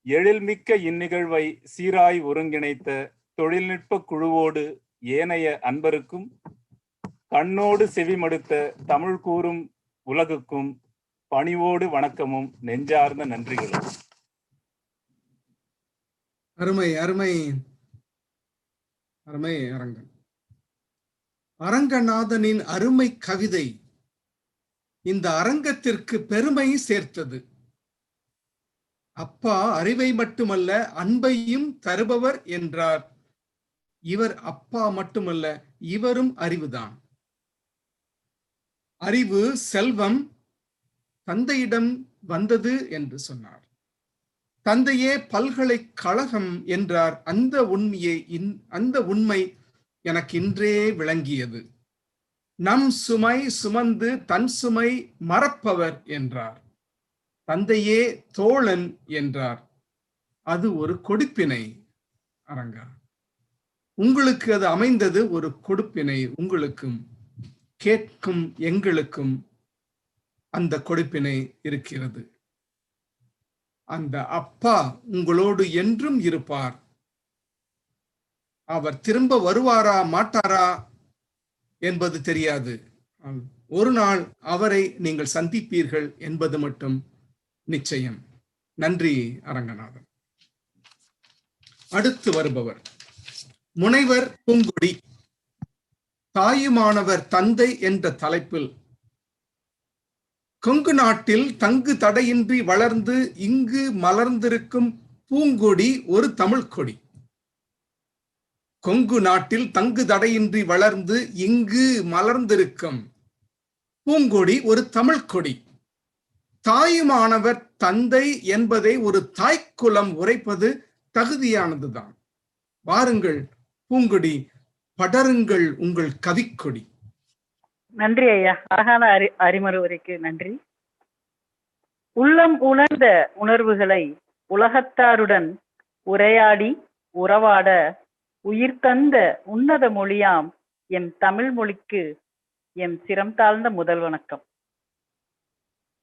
எழில்மிக்க இந்நிகழ்வை சீராய் ஒருங்கிணைத்த தொழில்நுட்ப குழுவோடு ஏனைய அன்பருக்கும், கண்ணோடு செவிமடுத்த தமிழ் கூறும் உலகுக்கும் பணிவோடு வணக்கமும் நெஞ்சார்ந்த நன்றிகளும். அருமை அருமை அருமை அரங்கன். அரங்கநாதனின் அருமை கவிதை இந்த அரங்கத்திற்கு பெருமை சேர்த்தது. அப்பா அறிவை மட்டுமல்ல அன்பையும் தருபவர் என்றார். இவர் அப்பா மட்டுமல்ல, இவரும் அறிவுதான். அறிவு செல்வம் தந்தையிடம் வந்தது என்று சொன்னார். தந்தையே பல்கலைக்கழகம் என்றார். அந்த உண்மை எனக்கு இன்றே விளங்கியது. நம் சுமை சுமந்து தன் சுமை மறப்பவர் என்றார். தந்தையே தோழன் என்றார். அது ஒரு கொடுப்பினை. அரங்கா, உங்களுக்கு அது அமைந்தது ஒரு கொடுப்பினை. உங்களுக்கும் கேட்கும் எங்களுக்கும் அந்த கொடுப்பினை இருக்கிறது. அந்த அப்பா உங்களோடு என்றும் இருப்பார். அவர் திரும்ப வருவாரா மாட்டாரா என்பது தெரியாது. ஒரு நாள் அவரை நீங்கள் சந்திப்பீர்கள் என்பது மட்டும் நிச்சயம். நன்றி அரங்கநாதன். அடுத்து வருபவர் முனைவர் பூங்கொடி. தாயுமானவர் தந்தை என்ற தலைப்பில் கொங்கு நாட்டில் தங்கு தடையின்றி வளர்ந்து இங்கு மலர்ந்திருக்கும் பூங்கொடி ஒரு தமிழ் கொடி. கொங்கு நாட்டில் தங்கு தடையின்றி வளர்ந்து இங்கு மலர்ந்திருக்கும் பூங்கொடி ஒரு தமிழ் கொடி. தாயுமானவர் தந்தை என்பதை ஒரு தாய்க்குலம் உரைப்பது தகுதியானதுதான். வாருங்கள் பூங்கொடி, படருங்கள் உங்கள் கவிக்கொடி. நன்றி ஐயா, அழகான அறிமுறைக்கு நன்றி. உள்ளம் உணர்ந்த உணர்வுகளை உலகத்தாருடன் உரையாடி உறவாட உயிர் தந்த உன்னத மொழியாம் எம் தமிழ் மொழிக்கு எம் சிரம் தாழ்ந்த முதல் வணக்கம்.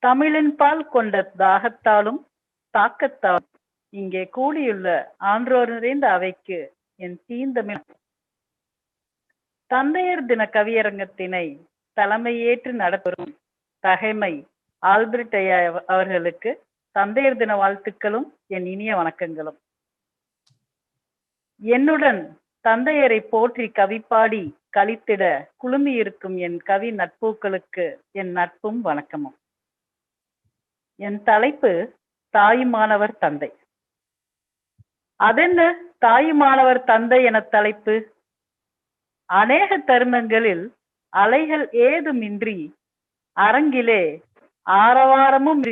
தமிழின் பால் கொண்ட தாகத்தாலும் தாக்கத்தாலும் இங்கே கூடியுள்ள ஆன்றோர் நிறைந்த அவைக்கு என் தீந்தமிழ். தந்தையர் தின கவியரங்கத்தினை தலைமையேற்று நடத்தும் தகைமை ஆல்பர்ட் ஐயா அவர்களுக்கு தந்தையர் தின வாழ்த்துக்களும் என் இனிய வணக்கங்களும். என்னுடன் தந்தையரை போற்றி கவிப்பாடி கழித்திட குழுமி இருக்கும் என் கவி நட்பூக்களுக்கு என் நட்பும் வணக்கமும். என் தலைப்பு தாயுமானவர் தந்தை. அதென்ன தாயுமானவர் தந்தை என தலைப்பு? அநேக தருணங்களில் அலைகள் ஏதுமின்றி அரங்கிலே ஆரவாரமும்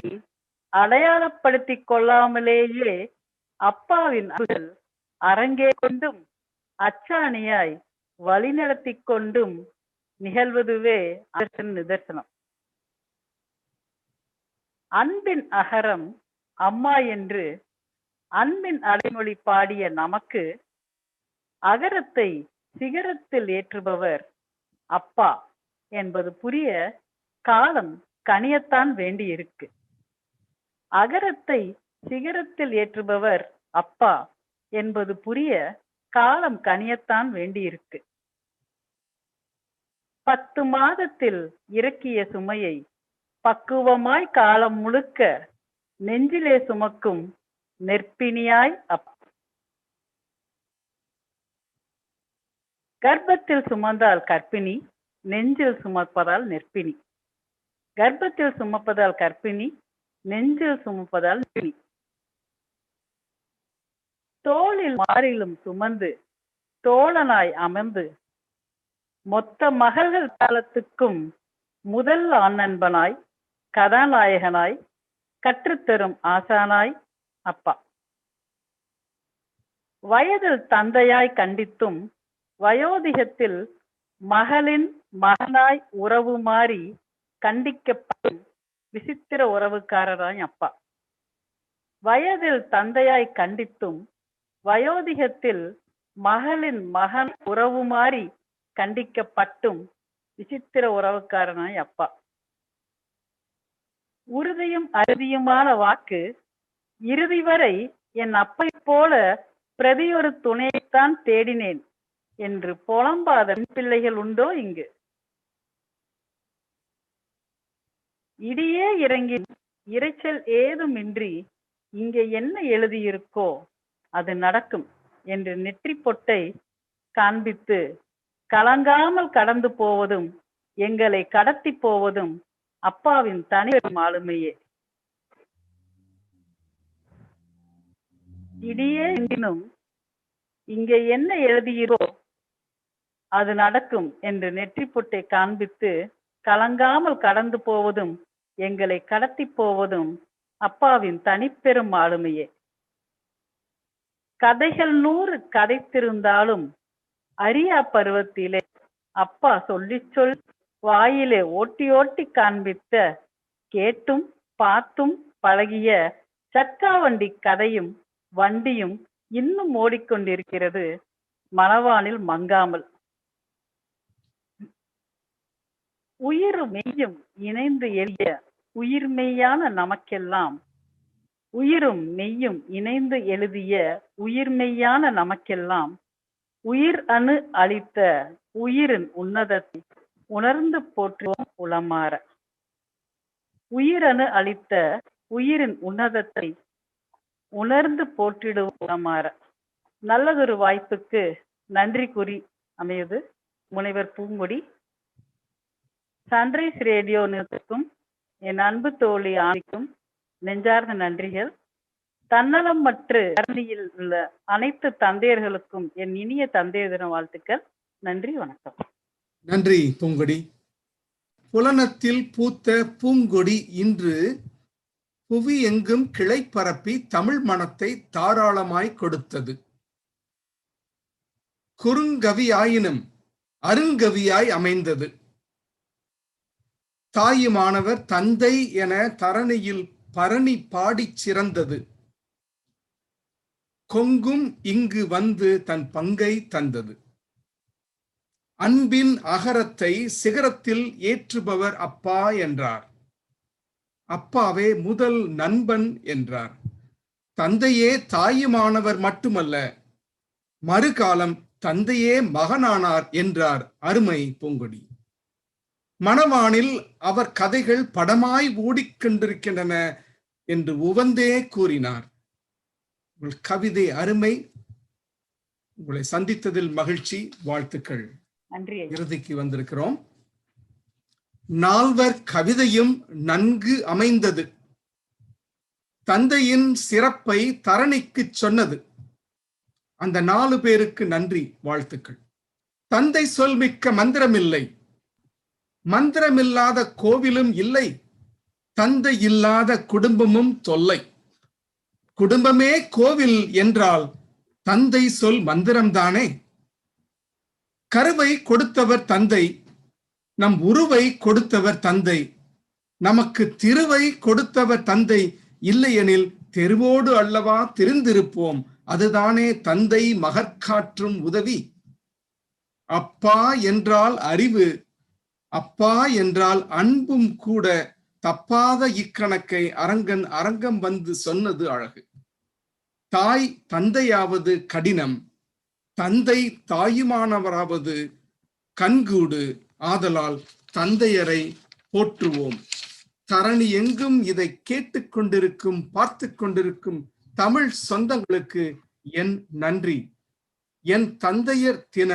அடையாளப்படுத்திக் கொள்ளாமலேயே அப்பாவின் அருள் அரங்கே கொண்டும் அச்சாணியாய் வழிநடத்தி கொண்டும் நிகழ்வதுவே நிதர்சனம். அன்பின் அகரம் அம்மா என்று அன்பின் அடைமொழி பாடிய நமக்கு அகரத்தை சிகரத்தில் ஏற்றுபவர் அப்பா என்பது புரிய காலம் கனியத்தான் வேண்டியிருக்கு. அகரத்தை சிகரத்தில் ஏற்றுபவர் அப்பா என்பது புரிய காலம் கனியத்தான் வேண்டியிருக்கு. 10 மாதத்தில் இறக்கிய சுமையை பக்குவமாய் காலம் முழுக்க நெஞ்சிலே சுமக்கும் நெற்பினியாய் அப்பா. கர்ப்பத்தில் சுமந்தால் கர்ப்பிணி, நெஞ்சில் சுமப்பதால் நெற்பிணி. கர்ப்பத்தில் சுமப்பதால் கர்ப்பிணி, நெஞ்சில் சுமப்பதால் நெற்பிணி. தோளில் மாறிலும் சுமந்து தோழனாய் அமர்ந்து மொத்த மகள்கள் காலத்துக்கும் முதல் ஆண்நண்பனாய் கதாநாயகனாய் கற்றுத்தரும் ஆசானாய் அப்பா. வயதில் தந்தையாய் கண்டித்தும் வயோதிகத்தில் மகளின் மகனாய் உறவு மாறி கண்டிக்கப்படும் விசித்திர உறவுக்காரராய் அப்பா. வயதில் தந்தையாய் கண்டித்தும் வயோதிகத்தில் மகளின் மகன் உறவு மாறி கண்டிக்கப்பட்டும் விசித்திர உறவுக்காரனாய் அப்பா. உறுதியும் அறுதியுமான வாக்கு இறுதி வரை என் அப்பை போல பிரதியொரு துணையைத்தான் தேடினேன் என்று புலம்பாத பிள்ளைகள் உண்டோ இங்கு? இடியே இறங்கி இரைச்சல் ஏதுமின்றி இங்கே என்ன எழுதியிருக்கோ அது நடக்கும் என்று நெற்றி பொட்டை காண்பித்து கலங்காமல் கடந்து போவதும் எங்களை கடத்தி போவதும் அப்பாவின் தனிப்பெரும் ஆளுமையே. இடியே எங்கினும் இங்கே என்ன எழுதியிருக்கோ அது நடக்கும் என்று நெற்றி பொட்டை காண்பித்து கலங்காமல் கடந்து போவதும் எங்களை கடத்தி போவதும் அப்பாவின் தனிப்பெரும் ஆளுமையே. கதைகள் 100 கதைத்திருந்தாலும் அறியா பருவத்திலே அப்பா சொல்லி வாயிலே ஓட்டி ஓட்டி காண்பித்த கேட்டும் பார்த்தும் பழகிய சக்காவண்டி கதையும் வண்டியும் இன்னும் ஓடிக்கொண்டிருக்கிறது மணவானில் மங்காமல். உயிரும் மெய்யும் இணைந்து எழுதிய உயிர் மெய்யான நமக்கெல்லாம் உயிரும் மெய்யும் இணைந்து எழுதிய உயிர் மெய்யான நமக்கெல்லாம் உயிர் அணு அளித்த உயிரின் உன்னதத்தை உணர்ந்து போற்றுவோம் உளமாற. உயிரணு அளித்த உயிரின் உன்னதத்தை உணர்ந்து போற்றிடுவோம் உளமாற. நல்லதொரு வாய்ப்புக்கு நன்றி கூறி அமைவது முனைவர் பூங்கொடி. சன்ரைஸ் ரேடியோ நிறுவனத்துக்கும் என் அன்பு தோழி ஆணிக்கும் நெஞ்சார்ந்த நன்றிகள். தன்னலமற்ற தரணியில் உள்ள அனைத்து தந்தையர்களுக்கும் என் இனிய தந்தையர் தின வாழ்த்துக்கள். நன்றி, வணக்கம். நன்றி பூங்கொடி. புலனத்தில் பூத்த பூங்கொடி இன்று புவி எங்கும் கிளை பரப்பி தமிழ் மனத்தை தாராளமாய் கொடுத்தது. குறுங்கவியாயினும் அருங்கவியாய் அமைந்தது. தாயுமானவர் தந்தை என தரணியில் பரணி பாடிச் சிறந்தது. கொங்கும் இங்கு வந்து தன் பங்கை தந்தது. அன்பின் அகரத்தை சிகரத்தில் ஏற்றுபவர் அப்பா என்றார். அப்பாவே முதல் நண்பன் என்றார். தந்தையே தாயுமானவர் மட்டுமல்ல, மறுகாலம் தந்தையே மகனானார் என்றார் அருமை பூங்கொடி. மணவானில் அவர் கதைகள் படமாய் ஓடிக்கொண்டிருக்கின்றன என்று உவந்தே கூறினார். உங்கள் கவிதை அருமை. உங்களை சந்தித்ததில் மகிழ்ச்சி, வாழ்த்துக்கள். நன்றி. இறுதிக்கு வந்திருக்கிறோம். நால்வர் கவிதையும் நன்கு அமைந்தது. தந்தையின் சிறப்பை தரணிக்கு சொன்னது. அந்த 4 பேருக்கு நன்றி, வாழ்த்துக்கள். தந்தை சொல் மிக்க மந்திரமில்லை, மந்திரமில்லாத கோவிலும் இல்லை, தந்தை இல்லாத குடும்பமும் தொல்லை. குடும்பமே கோவில் என்றால் தந்தை சொல் மந்திரம்தானே. கருவை கொடுத்தவர் தந்தை, நம் உருவை கொடுத்தவர் தந்தை, நமக்கு திருவை கொடுத்தவர் தந்தை. இல்லையெனில் தெருவோடு அல்லவா திரிந்திருப்போம். அதுதானே தந்தை மகற்காற்றும் உதவி. அப்பா என்றால் அறிவு, அப்பா என்றால் அன்பும் கூட. தப்பாத இக்கணக்கை அரங்கம் வந்து சொன்னது அழகு. தாய் தந்தையாவது கடினம், தந்தை தாயுமானவராவது கண்கூடு. ஆதலால் தந்தையரை போற்றுவோம். தரணி எங்கும் இதை கேட்டுக்கொண்டிருக்கும் பார்த்து கொண்டிருக்கும் தமிழ் சொந்தங்களுக்கு என் நன்றி. என் தந்தையர் தின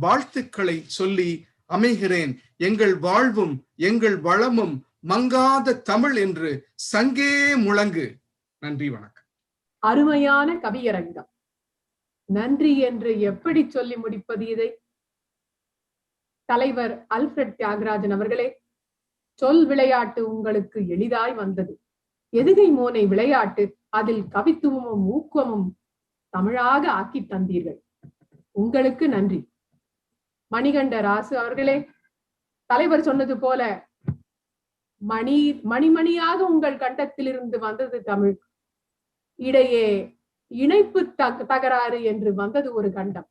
வாழ்த்துக்களை சொல்லி அமைகிறேன். எங்கள் வாழ்வும் எங்கள் வளமும் மங்காத தமிழ் என்று சங்கே முழங்கு. நன்றி, வணக்கம். அருமையான கவியரங்கம். நன்றி என்று எப்படி சொல்லி முடிப்பது இதை? தலைவர் அல்ஃபிரட் தியாகராஜன் அவர்களே, சொல் விளையாட்டு உங்களுக்கு எளிதாய் வந்தது. எதுகை மோனை விளையாட்டு, அதில் கவித்துவமும் ஊக்கமும் தமிழாக ஆக்கி தந்தீர்கள். உங்களுக்கு நன்றி. மணிகண்ட ராசு அவர்களே, தலைவர் சொன்னது போல மணிமணியாக உங்கள் கண்டத்திலிருந்து வந்தது தமிழ். இடையே இணைப்பு தகராறு என்று வந்தது ஒரு கண்டம்.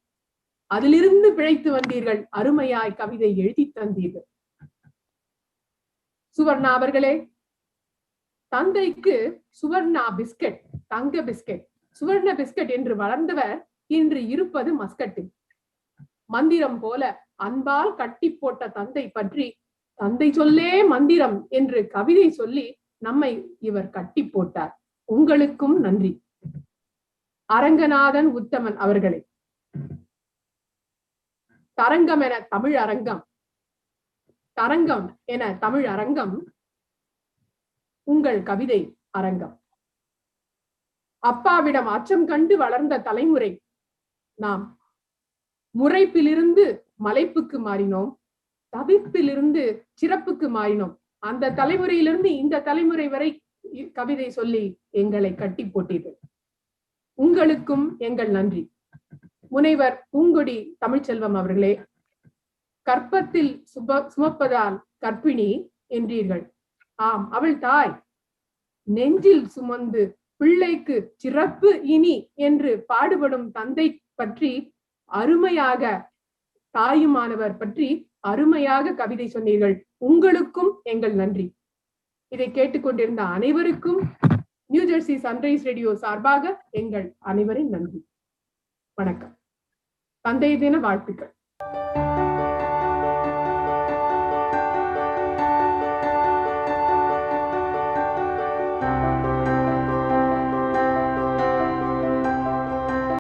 அதிலிருந்து பிழைத்து வந்தீர்கள். அருமையாய் கவிதை எழுதி தந்தீர்கள். சுவர்ணா அவர்களே, தந்தைக்கு சுவர்ணா பிஸ்கட், தங்க பிஸ்கட், சுவர்ண பிஸ்கட் என்று வளர்ந்தவர் இன்று இருப்பது மஸ்கட்டில். மந்திரம் போல அன்பால் கட்டி போட்ட தந்தை பற்றி தந்தை சொல்லே மந்திரம் என்று கவிதை சொல்லி நம்மை இவர் கட்டி போட்டார். உங்களுக்கும் நன்றி. அரங்கநாதன் உத்தமன் அவர்களே, தரங்கம் என தமிழ் அரங்கம், தரங்கம் என தமிழ் அரங்கம் உங்கள் கவிதை அரங்கம். அப்பாவிடம் அச்சம் கண்டு வளர்ந்த தலைமுறை நாம். முறைப்பிலிருந்து மலைப்புக்கு மாறினோம், தவிர்ப்பிலிருந்து சிறப்புக்கு மாறினோம். அந்த தலைமுறையிலிருந்து இந்த தலைமுறை வரை கவிதை சொல்லி எங்களை கட்டி போட்டீர்கள். உங்களுக்கும் எங்கள் நன்றி. முனைவர் பூங்கொடி தமிழ்ச்செல்வம் அவர்களே, கற்பத்தில் சுமப்பதால் கற்பிணி என்றீர்கள். ஆம், அவள் தாய். நெஞ்சில் சுமந்து பிள்ளைக்கு சிறப்பு இனி என்று பாடுபடும் தந்தை பற்றி அருமையாக, தாயுமானவர் பற்றி அருமையாக கவிதை சொன்னீர்கள். உங்களுக்கும் எங்கள் நன்றி. இதை கேட்டுக்கொண்டிருந்த அனைவருக்கும் நியூ ஜெர்சி சன்ரைஸ் ரேடியோ சார்பாக எங்கள் அனைவரின் நன்றி. வணக்கம். தந்தை தின வாழ்த்துக்கள்.